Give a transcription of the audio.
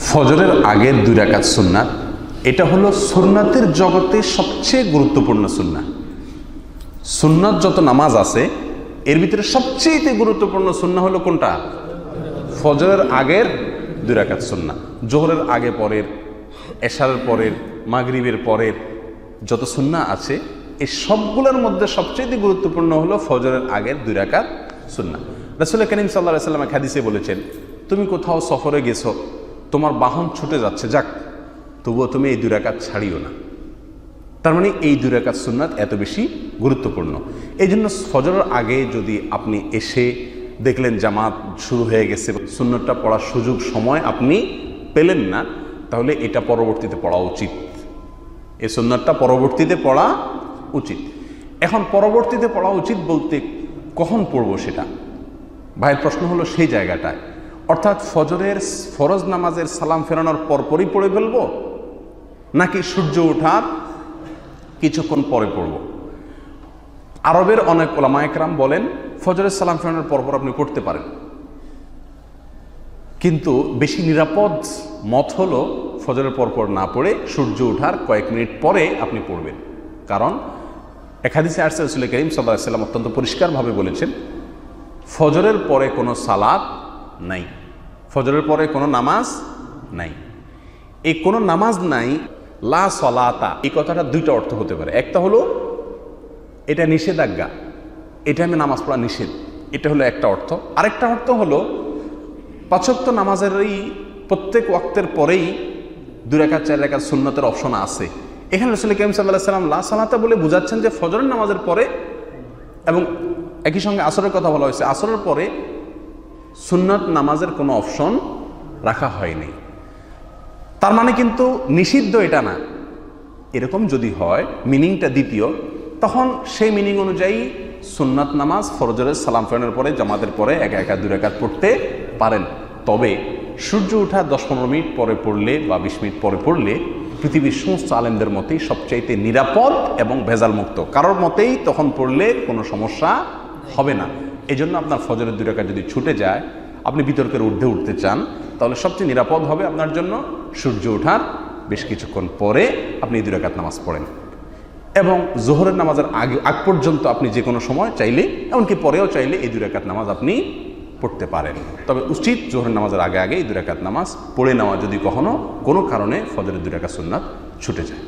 ফজরের আগের 2 রাকাত সুন্নাত, এটা হলো সুন্নাতের জগতে সবচেয়ে গুরুত্বপূর্ণ সুন্নাহ। সুন্নাত যত নামাজ আছে এর ভিতরে সবচেয়ে গুরুত্বপূর্ণ সুন্নাহ হলো কোনটা? ফজরের আগের 2 রাকাত সুন্নাহ। জোহরের আগে পরের, এশারের পরের, মাগরিবের পরের যত সুন্নাহ আছে এই সবগুলোর মধ্যে সবচেয়ে গুরুত্বপূর্ণ হলো ফজরের আগের 2 রাকাত সুন্নাহ। রাসূল করিম সাল্লাল্লাহু আলাইহি ওয়াসাল্লাম এক হাদিসে বলেছেন, তুমি কোথাও সফরে গেছো, তোমার বাহন ছুটে যাচ্ছে, যাক তবুও তুমি এই 2 রাকাত ছাড়িও না। তার মানে এই 2 রাকাত সুন্নাত এত বেশি গুরুত্বপূর্ণ। এই জন্য ফজরের আগে যদি আপনি এসে দেখলেন জামাত শুরু হয়ে গেছে, সুন্নতটা পড়ার সুযোগ সময় আপনি পেলেন না, তাহলে এটা পরবর্তীতে পড়া উচিত। এই সুন্নতটা পরবর্তীতে পড়া উচিত। এখন পরবর্তীতে পড়া উচিত বলতে কখন পড়বো সেটা ভাইয়ের প্রশ্ন হলো সেই জায়গাটায়, অর্থাৎ ফজরের ফরজ নামাজের সালাম ফেরানোর পরপরই পড়ে ফেলবো, নাকি সূর্য ওঠার কিছুক্ষণ পরে পড়ব? আরবের অনেক ওলামা একরাম বলেন ফজরের সালাম ফেরানোর পরপর আপনি পড়তে পারেন, কিন্তু বেশি নিরাপদ মত হলো ফজরের পরপর না পড়ে সূর্য ওঠার কয়েক মিনিট পরে আপনি পড়বেন। কারণ এক হাদিসে আসছে রাসূল করিম সাল্লাল্লাহু আলাইহি ওয়াসাল্লাম অত্যন্ত পরিষ্কারভাবে বলেছেন, ফজরের পরে কোনো সালাত নাই, ফজরের পরে কোনো নামাজ নাই। এই কোনো নামাজ নাই, লা সলাতা, এই কথাটা 2টা অর্থ হতে পারে। একটা হলো এটা নিষেধাজ্ঞা, এটা আমি নামাজ পড়া নিষেধ, এটা হলো একটা অর্থ। আরেকটা অর্থ হলো 5 ওয়াক্ত নামাজেরই প্রত্যেক ওয়াক্তের পরেই 2 রাকাত 4 রাকাত সুন্নতের অপশন আছে। এখানে রাসূল করিম সাল্লাল্লাহু আলাইহি ওয়াসাল্লাম লা সালাতা বলে বোঝাচ্ছেন যে ফজরের নামাজের পরে, এবং একই সঙ্গে আসরের কথা বলা হয়েছে, আসরের পরে সুন্নত নামাজের কোনো অপশন রাখা হয়নি। তার মানে কিন্তু নিষিদ্ধ এটা না। এরকম যদি হয় মিনিংটা দ্বিতীয়, তখন সেই মিনিং অনুযায়ী সুন্নাত নামাজ ফজরের সালাম ফেরানোর পরে জামাতের পরে একা একা 2 রাকাত পড়তে পারেন। তবে সূর্য ওঠা 10-15 মিনিট পরে পড়লে বা 20 মিনিট পরে পড়লে পৃথিবীর সমস্ত আলেমদের মতেই সবচাইতে নিরাপদ এবং ভেজাল মুক্ত। কারোর মতেই তখন পড়লে কোনো সমস্যা হবে না। এই জন্য আপনার ফজরের 2 রাকাত যদি ছুটে যায়, আপনি বিতর্কের ঊর্ধ্বে উঠতে চান, তাহলে সবচেয়ে নিরাপদ হবে আপনার জন্য সূর্য ওঠার বেশ কিছুক্ষণ পরে আপনি 2 রাকাত নামাজ পড়েন। এবং জোহরের নামাজের আগ পর্যন্ত আপনি যে কোনো সময় চাইলে, এমনকি পরেও চাইলে এই 2 রাকাত নামাজ আপনি পড়তে পারেন। তবে উচিত জোহরের নামাজের আগে আগে এই 2 রাকাত নামাজ পড়ে নেওয়া, যদি কখনো কোনো কারণে ফজরের 2 রাকাত সুন্নাত ছুটে যায়।